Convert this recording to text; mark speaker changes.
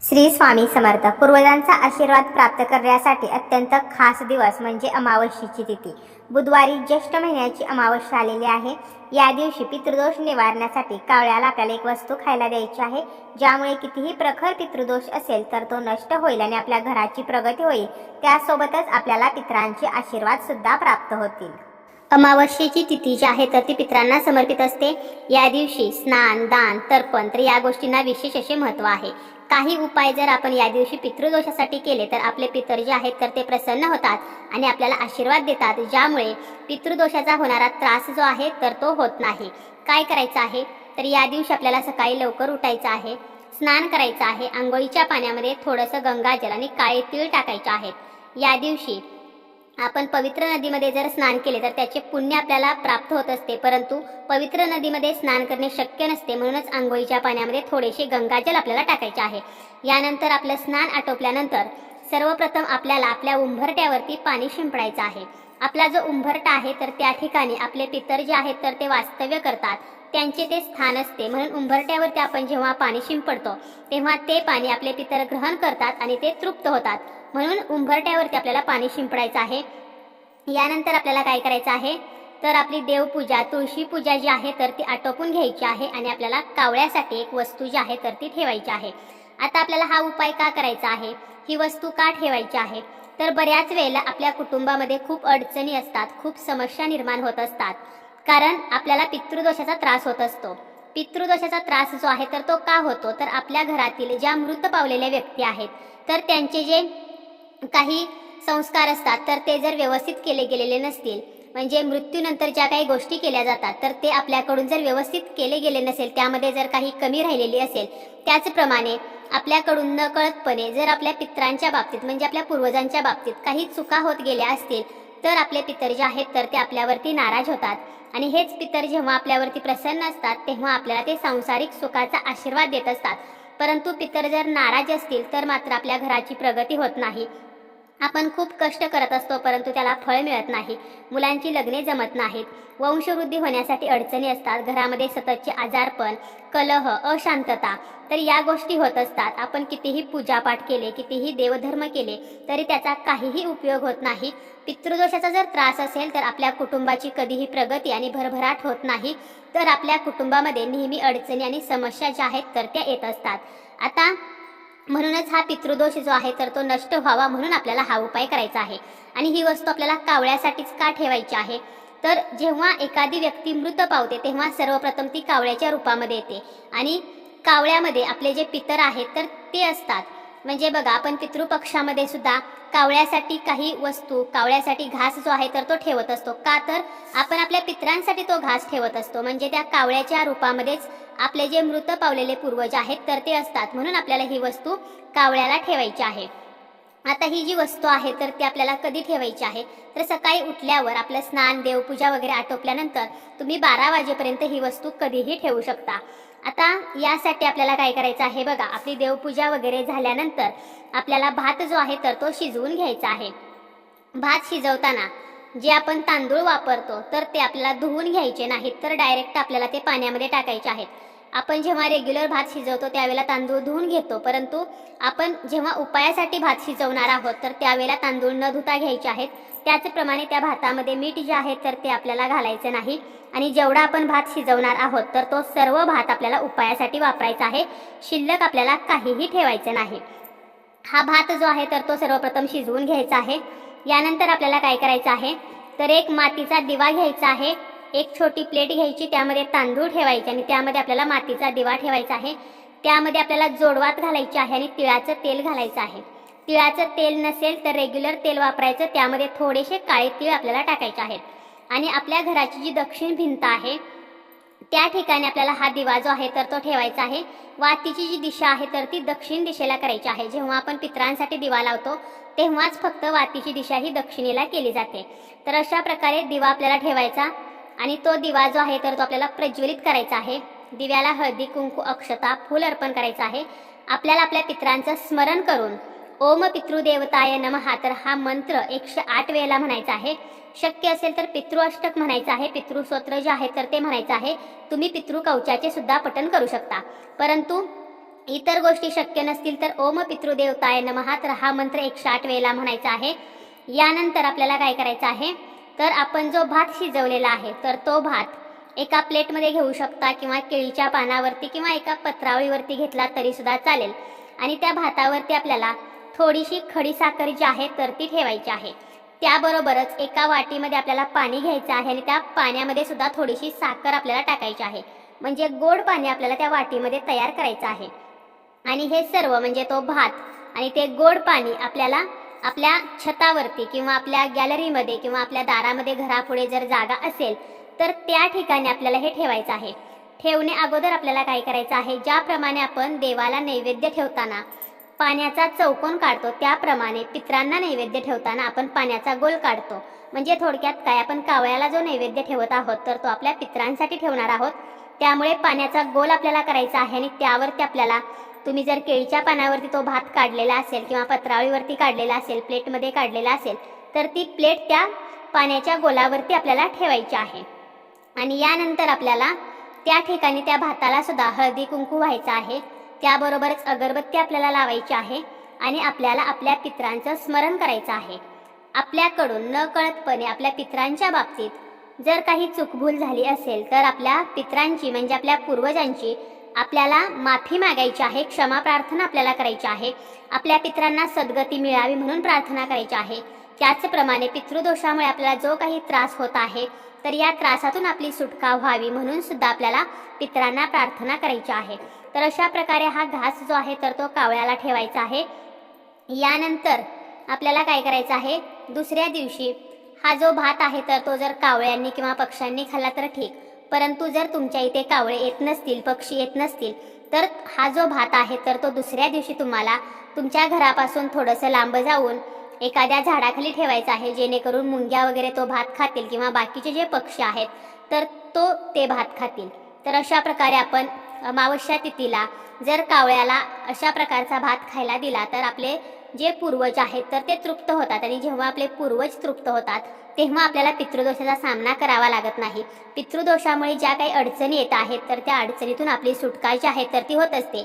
Speaker 1: श्री स्वामी समर्थ. पूर्वजांचा आशीर्वाद प्राप्त करण्यासाठी अत्यंत खास दिवस म्हणजे अमावस्येची तिथी. बुधवारी ज्येष्ठ महिन्याची अमावस्या आलेली आहे. या दिवशी पितृदोष निवारण्यासाठी कावळ्याला आपल्याला एक वस्तू खायला द्यायची आहे, ज्यामुळे कितीही प्रखर पितृदोष असेल तर तो नष्ट होईल आणि आपल्या घराची प्रगती होईल. त्यासोबतच आपल्याला पितरांचे आशीर्वाद सुद्धा प्राप्त होतील. अमावस्येची तिथी जी आहे तर ती पितरांना समर्पित असते. या दिवशी स्नान, दान, तर्पण तर या गोष्टींना विशेष असे महत्त्व आहे. काही उपाय जर आपण या दिवशी पितृदोषासाठी केले तर आपले पितर जे आहेत तर ते प्रसन्न होतात आणि आपल्याला आशीर्वाद देतात, ज्यामुळे पितृदोषाचा होणारा त्रास जो आहे तर तो होत नाही. काय करायचं आहे तर या दिवशी आपल्याला सकाळी लवकर उठायचं आहे, स्नान करायचं आहे. आंघोळीच्या पाण्यामध्ये थोडंसं गंगाजल आणि काळे तीळ टाकायचे आहेत. या दिवशी आपण पवित्र नदीमध्ये जर स्नान केले तर त्याचे पुण्य आपल्याला प्राप्त होत असते, परंतु पवित्र नदीमध्ये स्नान करणे शक्य नसते. म्हणूनच आंघोळीच्या पाण्यामध्ये थोडेसे गंगाजल आपल्याला टाकायचे आहे. यानंतर आपलं स्नान आटोपल्यानंतर सर्वप्रथम आपल्याला आपल्या उंबरट्यावरती पाणी शिंपडायचं आहे. आपला जो उंबरटा आहे तर त्या ठिकाणी आपले पितर जे आहेत तर ते वास्तव्य करतात, त्यांचे ते स्थान असते. म्हणून उंबरट्यावरती आपण जेव्हा पाणी शिंपडतो तेव्हा ते पाणी आपले पितर ग्रहण करतात आणि ते तृप्त होतात. म्हणून उंबरट्यावरती आपल्याला पाणी शिंपडायचं आहे. यानंतर आपल्याला काय करायचं आहे तर आपली देवपूजा, तुळशी पूजा जी आहे तर ती आटोपून घ्यायची आहे आणि आपल्याला कावळ्यासाठी एक वस्तू जी आहे तर ती ठेवायची आहे. आता आपल्याला हा उपाय का करायचा आहे, ही वस्तू का ठेवायची आहे तर बऱ्याच वेळेला आपल्या कुटुंबामध्ये खूप अडचणी असतात, खूप समस्या निर्माण होत असतात, कारण आपल्याला पितृदोषाचा त्रास होत असतो. पितृदोषाचा त्रास जो आहे तर तो का होतो तर आपल्या घरातील ज्या मृत पावलेल्या व्यक्ती आहेत तर त्यांचे जे काही संस्कार असतात तर ते जर व्यवस्थित केले गेलेले नसतील, म्हणजे मृत्यूनंतर ज्या काही गोष्टी केल्या जातात तर ते आपल्याकडून जर व्यवस्थित केले गेले नसेल, त्यामध्ये जर काही कमी राहिलेली असेल, त्याचप्रमाणे आपल्याकडून नकळतपणे जर आपल्या पितरांच्या बाबतीत म्हणजे आपल्या पूर्वजांच्या बाबतीत काही चुका होत गेल्या असतील तर आपले पितर जे आहेत तर ते आपल्यावरती नाराज होतात. आणि हेच पितर जेव्हा आपल्यावरती प्रसन्न असतात तेव्हा आपल्याला ते सांसारिक सुखाचा आशीर्वाद देत असतात. परंतु पितर जर नाराज असतील तर मात्र आपल्या घराची प्रगती होत नाही. आपण खूप कष्ट करत असतो परंतु त्याला फळ मिळत नाही. मुलांची लग्ने जमत नाहीत, वंशवृद्धी होण्यासाठी अडचणी असतात, घरामध्ये सततचे आजारपण, कलह, अशांतता तर या गोष्टी होत असतात. आपण कितीही पूजापाठ केले, कितीही देवधर्म केले तरी त्याचा काहीही उपयोग होत नाही. पितृदोषाचा जर त्रास असेल तर आपल्या कुटुंबाची कधीही प्रगती आणि भरभराट होत नाही, तर आपल्या कुटुंबामध्ये नेहमी अडचणी आणि समस्या ज्या आहेत तर त्या येत असतात. आता म्हणूनच हा पितृदोष जो आहे तर तो नष्ट व्हावा म्हणून आपल्याला हा उपाय करायचा आहे. आणि ही वस्तू आपल्याला कावळ्यासाठीच का ठेवायची आहे तर जेव्हा एखादी व्यक्ती मृत पावते तेव्हा सर्वप्रथम ती कावळ्याच्या रूपामध्ये येते आणि कावळ्यामध्ये आपले जे पितर आहेत तर ते असतात. म्हणजे बघा, आपण पितृपक्षामध्ये सुद्धा कावळ्यासाठी काही वस्तू, कावळ्यासाठी घास जो आहे तर तो ठेवत असतो. का तर आपण आपल्या पितरांसाठी तो घास ठेवत असतो, म्हणजे त्या कावळ्याच्या रूपामध्येच आपले जे मृत पावलेले पूर्वज आहेत तर ते असतात. म्हणून आपल्याला ही वस्तू कावळ्याला ठेवायची आहे. आता ही जी वस्तू आहे तर ती आपल्याला कधी ठेवायची आहे तर सकाळी उठल्यावर आपलं स्नान, देवपूजा वगैरे आटोपल्यानंतर तुम्ही 12 वाजेपर्यंत ही वस्तू कधीही ठेवू शकता. आता यासाठी आपल्याला काय करायचं आहे बघा, आपली देवपूजा वगैरे झाल्यानंतर आपल्याला भात जो आहे तर तो शिजवून घ्यायचा आहे. भात शिजवताना जे आपण तांदूळ वापरतो तर ते आपल्याला धुवून घ्यायचे नाहीत, तर डायरेक्ट आपल्याला ते पाण्यामध्ये टाकायचे आहेत. आपण जेव्हा रेग्युलर भात शिजवतो त्यावेळेला तांदूळ धुवून घेतो, परंतु आपण जेव्हा उपायासाठी भात शिजवणार आहोत तर त्यावेळेला तांदूळ न धुता घ्यायचे आहेत. त्याचप्रमाणे त्या भातामध्ये मीठ जे आहे तर ते आपल्याला घालायचं नाही. आणि जेवढा आपण भात शिजवणार आहोत तर तो सर्व भात आपल्याला उपायासाठी वापरायचा आहे. शिल्लक आपल्याला काहीही ठेवायचं नाही. हा भात जो आहे तर तो सर्वप्रथम शिजवून घ्यायचा आहे. यानंतर आपल्याला काय करायचं आहे तर एक मातीचा दिवा घ्यायचा आहे, एक छोटी प्लेट घ्यायची, त्यामध्ये तांदूळ ठेवायचे आणि त्यामध्ये आपल्याला मातीचा दिवा ठेवायचा आहे. त्यामध्ये आपल्याला जोडवात घालायची आहे आणि तिळाचं तेल घालायचं आहे. तिळाचं तेल नसेल तर रेग्युलर तेल वापरायचं, त्यामध्ये थोडेसे काळे तीळ आपल्याला टाकायचे आहेत. आणि आपल्या घराची जी दक्षिण भिंत आहे त्या ठिकाणी आपल्याला हा दिवा जो आहे तर तो ठेवायचा आहे. वातीची जी दिशा आहे तर ती दक्षिण दिशेला करायची आहे. जेव्हा आपण पितरांसाठी दिवा लावतो तेव्हाच फक्त वातीची दिशा ही दक्षिणेला केली जाते. तर अशा प्रकारे दिवा आपल्याला ठेवायचा आणि तो दिवा जो आहे तर तो आपल्याला प्रज्वलित करायचा आहे. दिव्याला हळदी, कुंकू, अक्षता, फूल अर्पण करायचं आहे. आपल्याला आपल्या पितरांचं स्मरण करून ओम पितृदेवताय नमः तर हा मंत्र 108 वेळेला म्हणायचा आहे. शक्य असेल तर पितृअष्टक म्हणायचं आहे, पितृस्तोत्र जे आहे तर ते म्हणायचं आहे. तुम्ही पितृकवचाचे सुद्धा पठण करू शकता, परंतु
Speaker 2: इतर गोष्टी शक्य नसतील तर ओम पितृदेवताय नमः तर हा मंत्र 108 वेळेला म्हणायचा आहे. यानंतर आपल्याला काय करायचं आहे, तर आपण जो भात शिजवलेला आहे तर तो भात एका प्लेटमध्ये घेऊ शकता किंवा केळीच्या पानावरती किंवा एका पत्रावळीवरती घेतला तरी सुद्धा चालेल. आणि त्या भातावरती आपल्याला थोडीशी खडीसाखर जी आहे तर ती ठेवायची आहे. त्याबरोबरच एका वाटीमध्ये आपल्याला पाणी घ्यायचं आहे आणि त्या पाण्यामध्ये सुद्धा थोडीशी साखर आपल्याला टाकायची आहे. म्हणजे गोड पाणी आपल्याला त्या वाटीमध्ये तयार करायचं आहे. आणि हे सर्व म्हणजे तो भात आणि ते गोड पाणी आपल्याला आपल्या छतावरती किंवा आपल्या गॅलरीमध्ये किंवा आपल्या दारामध्ये घरापुढे जर जागा असेल तर त्या ठिकाणी आपल्याला हे ठेवायचं आहे. ठेवणे अगोदर आपल्याला काय करायचं आहे, ज्याप्रमाणे आपण देवाला नैवेद्य ठेवताना पाण्याचा चौकोन काढतो त्याप्रमाणे पितरांना नैवेद्य ठेवताना आपण पाण्याचा गोल काढतो. म्हणजे थोडक्यात काय, आपण कावळ्याला जो नैवेद्य ठेवत आहोत तर तो आपल्या पितरांसाठी ठेवणार आहोत. त्यामुळे पाण्याचा गोल आपल्याला करायचा आहे आणि त्यावरती आपल्याला, तुम्ही जर केळीच्या पानावरती तो भात काढलेला असेल किंवा पत्रावळीवरती काढलेला असेल, प्लेटमध्ये काढलेला असेल तर ती प्लेट त्या पाण्याच्या गोलावरती आपल्याला ठेवायची आहे. आणि यानंतर आपल्याला त्या ठिकाणी त्या भाताला सुद्धा हळदी कुंकू व्हायचं आहे. त्याबरोबरच अगरबत्ती आपल्याला लावायची आहे आणि आपल्याला आपल्या पितरांचं स्मरण करायचं आहे. आपल्याकडून नकळतपणे आपल्या पितरांच्या बाबतीत जर काही चूकभूल झाली असेल तर आपल्या पितरांची म्हणजे आपल्या पूर्वजांची आपल्याला माफी मागायची आहे, क्षमा प्रार्थना आपल्याला करायची आहे. आपल्या पितरांना सद्गती मिळावी म्हणून प्रार्थना करायची आहे. त्याचप्रमाणे पितृदोषामुळे आपल्याला जो काही त्रास होत आहे तर या त्रासातून आपली सुटका व्हावी म्हणून सुद्धा आपल्याला पितरांना प्रार्थना करायची आहे. तर अशा प्रकारे हा घास जो आहे तर तो कावळ्याला ठेवायचा आहे. यानंतर आपल्याला काय करायचं आहे, दुसऱ्या दिवशी हा जो भात आहे तर तो जर कावळ्यांनी किंवा पक्ष्यांनी खाल्ला तर ठीक, परंतु जर तुमच्या इथे कावळे येत नसतील, पक्षी येत नसतील तर हा जो भात आहे तर तो दुसऱ्या दिवशी तुम्हाला तुमच्या घरापासून थोडंसं लांब जाऊन एखाद्या झाडाखाली ठेवायचा आहे, जेणेकरून मुंग्या वगैरे तो भात खातील किंवा बाकीचे जे पक्षी आहेत तर ते भात खातील. तर अशा प्रकारे आपण अमावस्या तिथीला जर कावळ्याला अशा प्रकारचा भात खायला दिला तर आपले जे पूर्वज आहेत तर ते तृप्त होतात. आणि जेव्हा आपले पूर्वज तृप्त होतात तेव्हा आपल्याला पितृदोषाचा सामना करावा लागत नाही. पितृदोषामुळे ज्या काही अडचणी येत आहेत तर त्या अडचणीतून आपली सुटका जी आहे तर ती होत असते.